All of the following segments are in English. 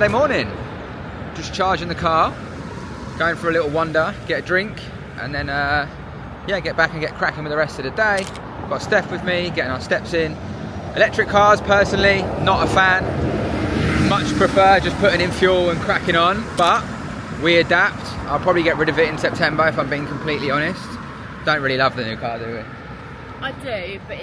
Monday morning. Just charging the car, going for a little wander, get a drink, and then yeah, get back and get cracking with the rest of the day. Got Steph with me, getting our steps in. Electric cars, personally, not a fan. Much prefer just putting in fuel and cracking on, but we adapt. I'll probably get rid of it in September if I'm being completely honest. Don't really love the new car, do we? I do, but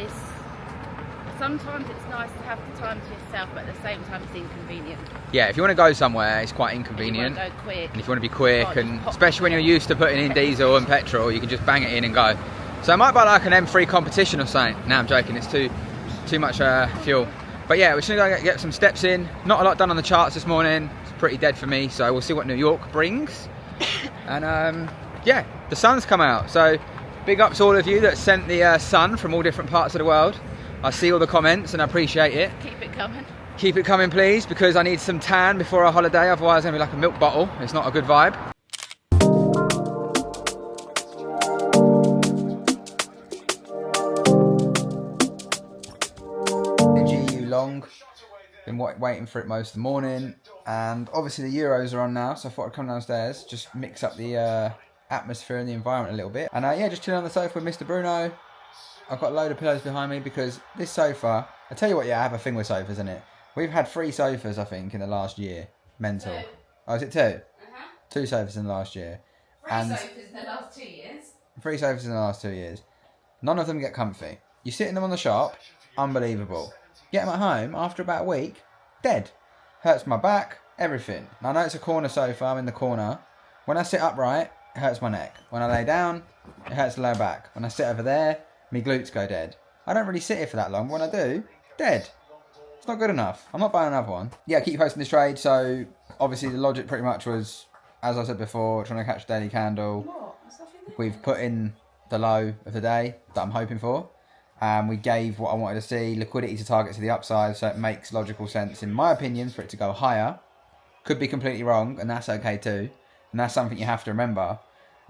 sometimes it's nice to have the time to yourself, but at the same time it's inconvenient. Yeah, if you want to go somewhere, it's quite inconvenient. And you want to go quick. And if you want to be quick, and especially when you're used to putting in diesel and petrol, you can just bang it in and go. So I might buy like an M3 competition or something. Nah, I'm joking, it's too much fuel. But yeah, we're just going to get some steps in. Not a lot done on the charts this morning. It's pretty dead for me, so we'll see what New York brings. And yeah, the sun's come out. So big up to all of you that sent the sun from all different parts of the world. I see all the comments and I appreciate it. Keep it coming. Keep it coming, please, because I need some tan before our holiday. Otherwise, I'm going to be like a milk bottle. It's not a good vibe. The GU long. Been waiting for it most of the morning. And obviously the Euros are on now, so I thought I'd come downstairs, just mix up the atmosphere and the environment a little bit. And yeah, just chilling on the sofa with Mr. Bruno. I've got a load of pillows behind me because this sofa, I tell you what, yeah, I have a thing with sofas, isn't it? We've had 3 sofas, I think, in the last year. Mental. 2. Oh, is it 2? Uh-huh. 2 sofas in the last year. 3 sofas in the last 2 years. 3 sofas in the last 2 years. None of them get comfy. You sit in them on the shop, unbelievable. Get them at home, after about a week, dead. Hurts my back, everything. Now, I know it's a corner sofa, I'm in the corner. When I sit upright, it hurts my neck. When I lay down, it hurts the lower back. When I sit over there, my glutes go dead. I don't really sit here for that long, but when I do, dead. It's not good enough. I'm not buying another one. Yeah, I keep posting this trade, so obviously the logic pretty much was, as I said before, trying to catch a daily candle. We've put in the low of the day that I'm hoping for. We gave what I wanted to see, liquidity to target to the upside, so it makes logical sense, in my opinion, for it to go higher. Could be completely wrong, and that's okay too. And that's something you have to remember.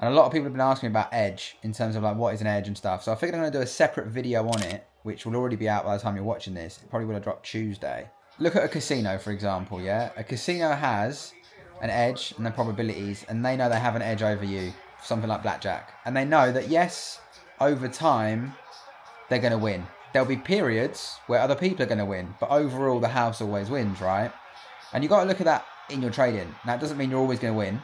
And a lot of people have been asking me about edge, in terms of like what is an edge and stuff. So I figured I'm going to do a separate video on it, which will already be out by the time you're watching this. It probably would have dropped Tuesday. Look at a casino, for example, yeah? A casino has an edge and the probabilities, and they know they have an edge over you, something like blackjack. And they know that, yes, over time, they're going to win. There'll be periods where other people are going to win, but overall, the house always wins, right? And you've got to look at that in your trading. Now, it doesn't mean you're always going to win.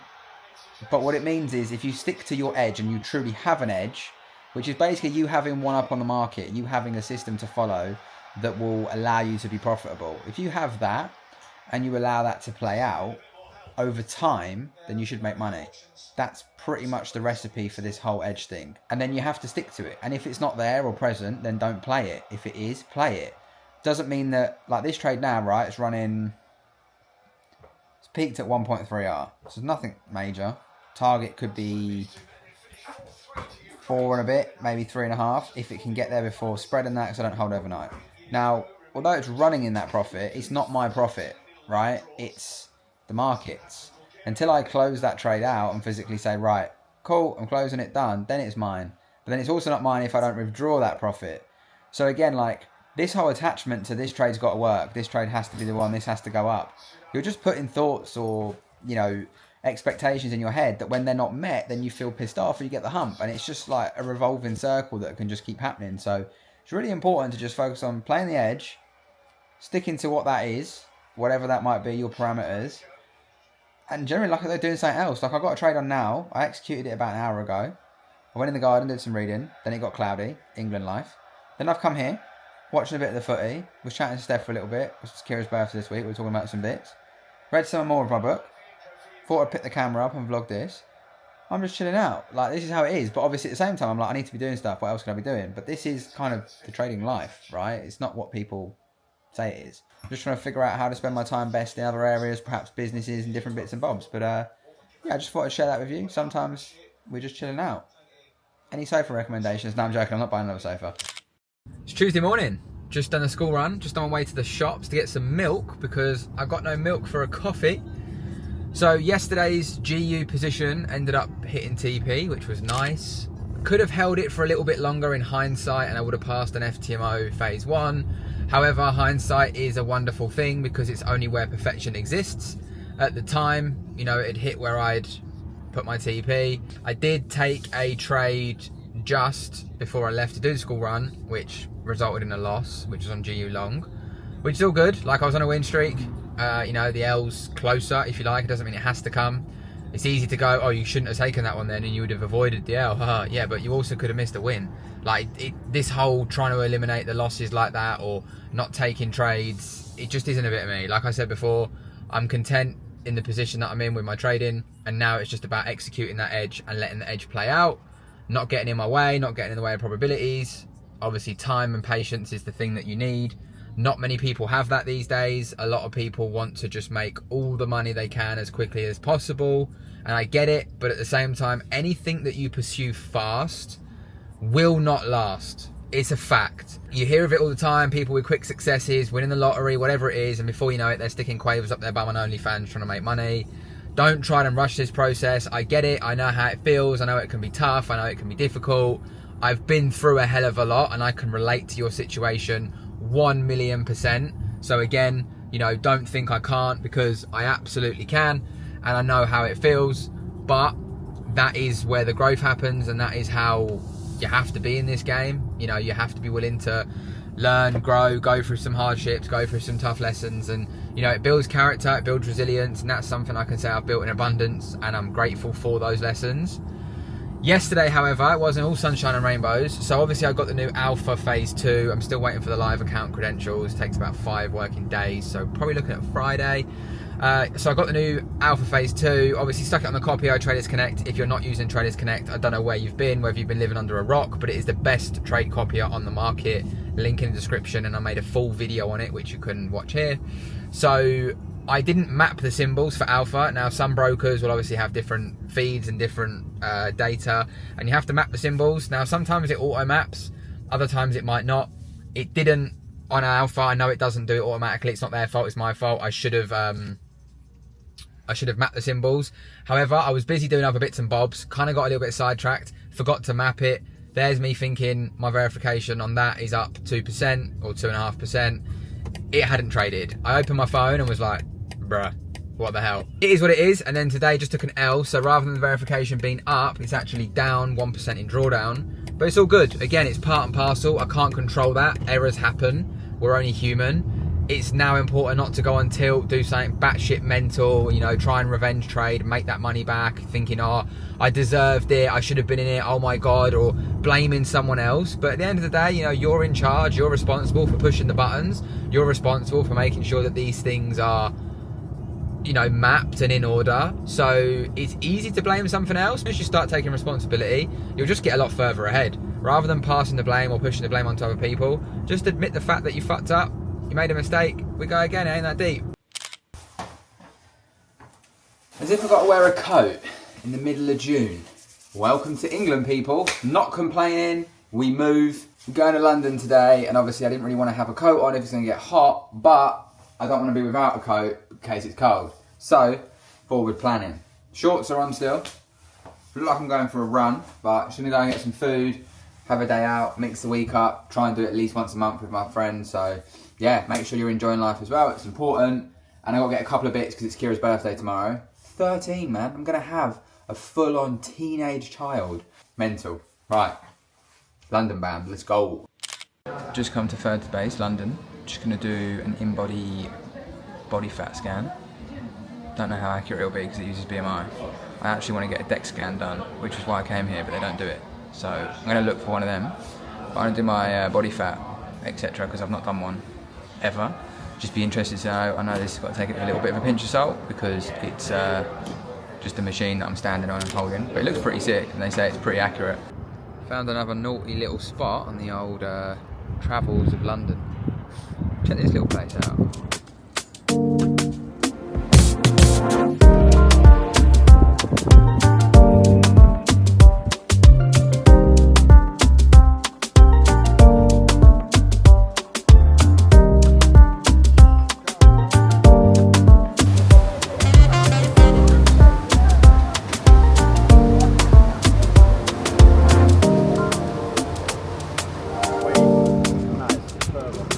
But what it means is if you stick to your edge and you truly have an edge, which is basically you having one up on the market, you having a system to follow that will allow you to be profitable. If you have that and you allow that to play out over time, then you should make money. That's pretty much the recipe for this whole edge thing. And then you have to stick to it. And if it's not there or present, then don't play it. If it is, play it. Doesn't mean that, like this trade now, right, it's running, it's peaked at 1.3R. So nothing major. Target could be 4 and a bit, maybe 3.5, if it can get there before spreading that, because I don't hold overnight. Now, although it's running in that profit, it's not my profit, right? It's the market's. Until I close that trade out and physically say, right, cool, I'm closing it, done, then it's mine. But then it's also not mine if I don't withdraw that profit. So again, like, this whole attachment to this trade's got to work. This trade has to be the one, this has to go up. You're just putting thoughts or, you know, expectations in your head that when they're not met, then you feel pissed off and you get the hump. And it's just like a revolving circle that can just keep happening. So it's really important to just focus on playing the edge, sticking to what that is, whatever that might be, your parameters. And generally, like they're doing something else. Like I got a trade on now. I executed it about an hour ago. I went in the garden, did some reading. Then it got cloudy, England life. Then I've come here, watching a bit of the footy. Was chatting to Steph for a little bit. It was Kira's birthday this week. We were talking about some bits. Read some more of my book. Thought I'd pick the camera up and vlog this. I'm just chilling out. Like, this is how it is. But obviously, at the same time, I'm like, I need to be doing stuff. What else can I be doing? But this is kind of the trading life, right? It's not what people say it is. I'm just trying to figure out how to spend my time best in other areas, perhaps businesses and different bits and bobs. But, yeah, I just thought I'd share that with you. Sometimes we're just chilling out. Any sofa recommendations? No, I'm joking. I'm not buying another sofa. It's Tuesday morning. Just done a school run. Just on my way to the shops to get some milk because I got no milk for a coffee. So yesterday's GU position ended up hitting TP, which was nice. Could have held it for a little bit longer in hindsight and I would have passed an FTMO phase 1. However, hindsight is a wonderful thing because it's only where perfection exists. At the time, you know, it hit where I'd put my TP. I did take a trade just before I left to do the school run, which resulted in a loss, which was on GU long, which is all good. Like, I was on a win streak. You know, the L's closer, if you like. It doesn't mean it has to come. It's easy to go, oh, you shouldn't have taken that one then, and you would have avoided the L. Yeah, but you also could have missed a win. Like, this whole trying to eliminate the losses like that, or not taking trades, it just isn't a bit of me. Like I said before, I'm content in the position that I'm in with my trading, and now it's just about executing that edge and letting the edge play out, not getting in my way, not getting in the way of probabilities. Obviously, time and patience is the thing that you need. Not many people have that these days. A lot of people want to just make all the money they can as quickly as possible, and I get it, but at the same time, anything that you pursue fast will not last. It's a fact. You hear of it all the time, people with quick successes, winning the lottery, whatever it is, and before you know it, they're sticking quavers up their bum on OnlyFans trying to make money. Don't try and rush this process. I get it, I know how it feels, I know it can be tough, I know it can be difficult. I've been through a hell of a lot, and I can relate to your situation 1,000,000%. So again, you know, don't think I can't, because I absolutely can, and I know how it feels. But that is where the growth happens, and that is how you have to be in this game. You know, you have to be willing to learn, grow, go through some hardships, go through some tough lessons, and you know, it builds character, it builds resilience, and that's something I can say I've built in abundance, and I'm grateful for those lessons. Yesterday, however, it wasn't all sunshine and rainbows. So obviously I got the new Alpha Phase 2. I'm still waiting for the live account credentials. It takes about 5 working days, so probably looking at Friday. So I got the new Alpha Phase 2, obviously stuck it on the copy of Traders Connect. If you're not using Traders Connect, I don't know where you've been, whether you've been living under a rock, but it is the best trade copier on the market. Link in the description, and I made a full video on it, which you can watch here. So I didn't map the symbols for Alpha. Now, some brokers will obviously have different feeds and different data, and you have to map the symbols. Now, sometimes it auto maps, other times it might not. It didn't on Alpha. I know it doesn't do it automatically. It's not their fault, it's my fault. I should have mapped the symbols. However, I was busy doing other bits and bobs, kind of got a little bit sidetracked, forgot to map it. There's me thinking my verification on that is up 2% or 2.5%. It hadn't traded. I opened my phone and was like, bruh, what the hell? It is what it is. And then today just took an L, so rather than the verification being up, it's actually down 1% in drawdown. But it's all good. Again, it's part and parcel. I can't control that. Errors happen. We're only human. It's now important not to go on tilt, do something batshit mental, you know, try and revenge trade, make that money back, thinking, oh, I deserved it, I should have been in it, oh my God, or blaming someone else. But at the end of the day, you know, you're in charge, you're responsible for pushing the buttons, you're responsible for making sure that these things are, you know, mapped and in order. So it's easy to blame something else. Once you start taking responsibility, you'll just get a lot further ahead. Rather than passing the blame or pushing the blame onto other people, just admit the fact that you fucked up. You made a mistake, we go again, it ain't that deep. As if I've got to wear a coat in the middle of June. Welcome to England, people. Not complaining, we move. I'm going to London today, and obviously I didn't really want to have a coat on if it's going to get hot, but I don't want to be without a coat in case it's cold. So, forward planning. Shorts are on still. Look like I'm going for a run, but just going to go and get some food, have a day out, mix the week up, try and do it at least once a month with my friends. So yeah, make sure you're enjoying life as well, it's important. And I got to get a couple of bits because it's Kira's birthday tomorrow. 13, man, I'm going to have a full-on teenage child. Mental. Right, London bound, let's go. Just come to third base, London. Just going to do an in-body body fat scan. Don't know how accurate it'll be because it uses BMI. I actually want to get a DEX scan done, which is why I came here, but they don't do it. So I'm going to look for one of them. But I'm going to do my body fat, etc., because I've not done one ever. Just be interested to know. I know this has got to take it with a little bit of a pinch of salt because it's just a machine that I'm standing on and holding. But it looks pretty sick, and they say it's pretty accurate. Found another naughty little spot on the old travels of London. Check this little place out.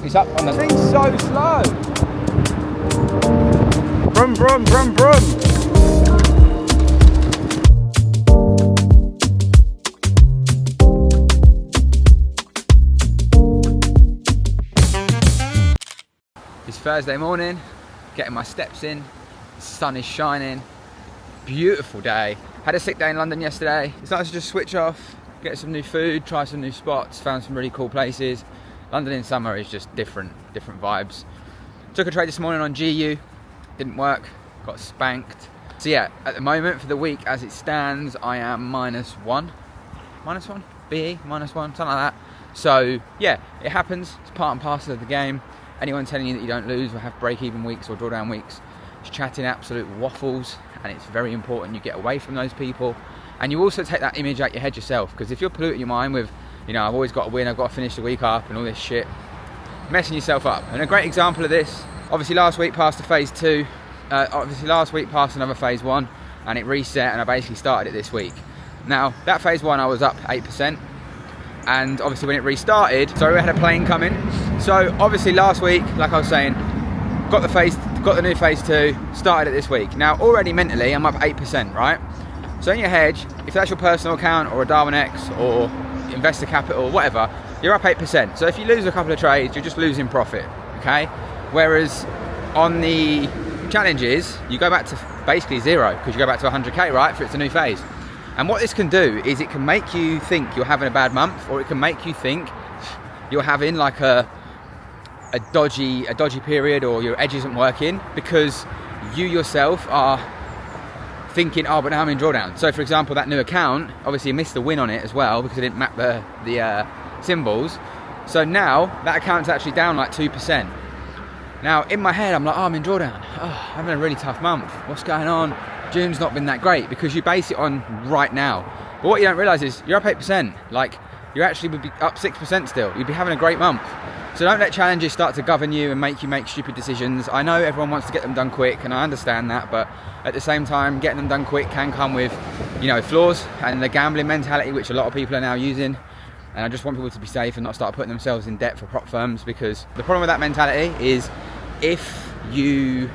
He's up on the thing so slow. Brum, brum, brum, brum. It's Thursday morning, getting my steps in. The sun is shining. Beautiful day. Had a sick day in London yesterday. It's nice to just switch off, get some new food, try some new spots, found some really cool places. London in summer is just different vibes. Took a trade this morning on GU, didn't work, got spanked. So yeah, at the moment for the week as it stands, I am -1, BE, -1, something like that. So yeah, it happens, it's part and parcel of the game. Anyone telling you that you don't lose or have break-even weeks or drawdown weeks is chatting absolute waffles, and it's very important you get away from those people. And you also take that image out your head yourself, because if you're polluting your mind with, you know, I've always got to win, I've got to finish the week up and all this shit, messing yourself up. And a great example of this, obviously last week passed to phase 2, obviously last week passed another phase 1, and it reset, and I basically started it this week. Now, that phase 1 I was up 8%, and obviously when it restarted, sorry, we had a plane coming. So obviously last week, like I was saying, got the new phase 2, started it this week. Now already mentally I'm up 8%, right? So in your head, if that's your personal account or a Darwin X or investor capital or whatever, you're up 8%. So if you lose a couple of trades, you're just losing profit, okay? Whereas on the challenges, you go back to basically 0, because you go back to 100k, right? For it's a new phase. And what this can do is it can make you think you're having a bad month, or it can make you think you're having like a dodgy period, or your edge isn't working, because you yourself are thinking, oh, but now I'm in drawdown. So for example, that new account, obviously you missed the win on it as well because I didn't map the symbols. So now that account's actually down like 2%. Now in my head I'm like, oh, I'm in drawdown, oh, I'm having a really tough month, what's going on? June's not been that great, because you base it on right now. But what you don't realise is you're up 8%, like you actually would be up 6% still, you'd be having a great month. So don't let challenges start to govern you and make you make stupid decisions. I know everyone wants to get them done quick, and I understand that, but at the same time, getting them done quick can come with, you know, flaws and the gambling mentality, which a lot of people are now using. And I just want people to be safe and not start putting themselves in debt for prop firms, because the problem with that mentality is if you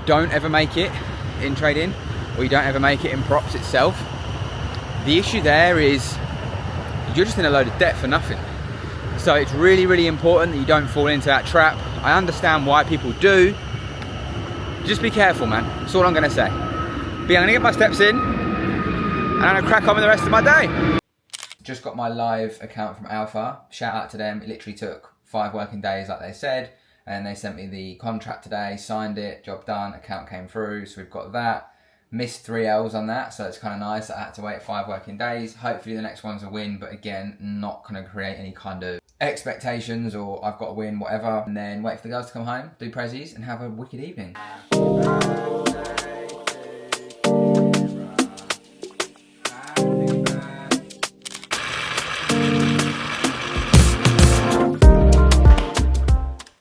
don't ever make it in trading, or you don't ever make it in props itself, the issue there is you're just in a load of debt for nothing. So it's really, really important that you don't fall into that trap. I understand why people do. Just be careful, man. That's all I'm going to say. But yeah, I'm going to get my steps in, and I'm going to crack on with the rest of my day. Just got my live account from Alpha. Shout out to them. It literally took 5 working days, like they said. And they sent me the contract today, signed it, job done, account came through. So we've got that. Missed 3 L's on that, so it's kind of nice. I had to wait 5 working days. Hopefully the next one's a win, but again, not going to create any kind of expectations or I've got to win, whatever. And then wait for the girls to come home, do prezzies, and have a wicked evening.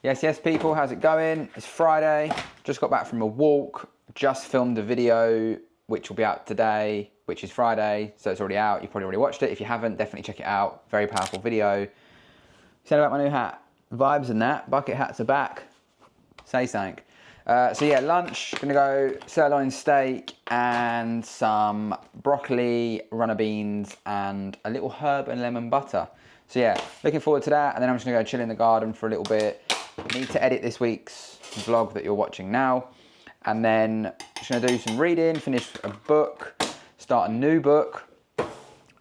Yes, people, how's it going? It's Friday, just got back from a walk, just filmed a video, which will be out today, which is Friday, so it's already out. You've probably already watched it. If you haven't, definitely check it out. Very powerful video. Said about my new hat, vibes and that, bucket hats are back. Say something. So yeah, lunch, gonna go sirloin steak and some broccoli, runner beans, and a little herb and lemon butter. So yeah, looking forward to that, and then I'm just gonna go chill in the garden for a little bit. Need to edit this week's vlog that you're watching now, and then just gonna do some reading, finish a book, start a new book,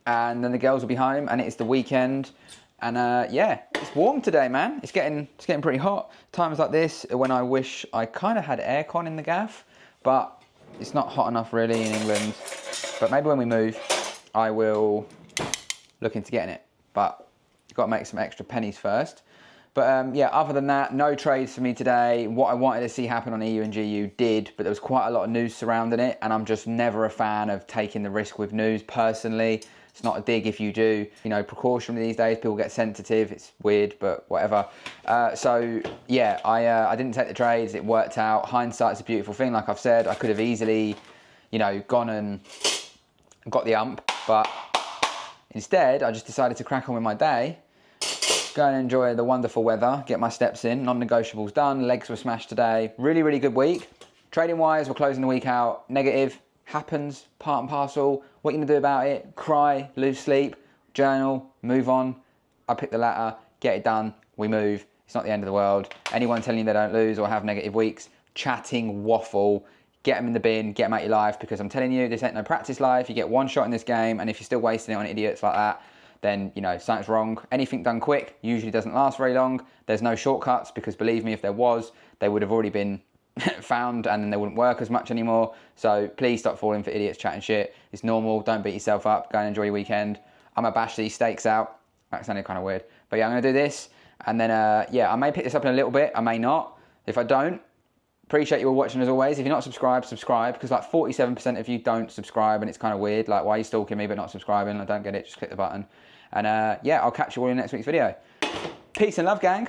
and then the girls will be home, and it's the weekend. And yeah, it's warm today, man. It's getting pretty hot. Times like this when I wish I kind of had aircon in the gaff, but it's not hot enough really in England. But maybe when we move, I will look into getting it. But you've got to make some extra pennies first. But yeah, other than that, no trades for me today. What I wanted to see happen on EU and GU did, but there was quite a lot of news surrounding it, and I'm just never a fan of taking the risk with news personally. It's not a dig if you do. You know, precaution these days, people get sensitive. It's weird, but whatever. So yeah, I didn't take the trades. It worked out. Hindsight's a beautiful thing. Like I've said, I could have easily, you know, gone and got the ump, but instead I just decided to crack on with my day. Go and enjoy the wonderful weather, get my steps in, non-negotiables done, legs were smashed today. Really, really good week. Trading wise, we're closing the week out negative. Happens, part and parcel. What are you gonna do about it? Cry, lose sleep, journal, move on. I pick the latter, get it done, we move. It's not the end of the world. Anyone telling you they don't lose or have negative weeks, chatting waffle, get them in the bin, get them out your life, because I'm telling you, this ain't no practice life. You get one shot in this game, and if you're still wasting it on idiots like that, then, you know, something's wrong. Anything done quick usually doesn't last very long. There's no shortcuts, because believe me, if there was, they would have already been found, and then they wouldn't work as much anymore. So please stop falling for idiots chatting shit. It's normal. Don't beat yourself up. Go and enjoy your weekend. I'm gonna bash these steaks out. That sounded kind of weird, but yeah, I'm gonna do this, and then yeah, I may pick this up in a little bit. I may not. If I don't, appreciate you all watching as always. If you're not subscribed, subscribe, because like 47% of you don't subscribe, and it's kind of weird. Like, why are you stalking me but not subscribing? I don't get it. Just click the button. And yeah, I'll catch you all in next week's video. Peace and love, gang.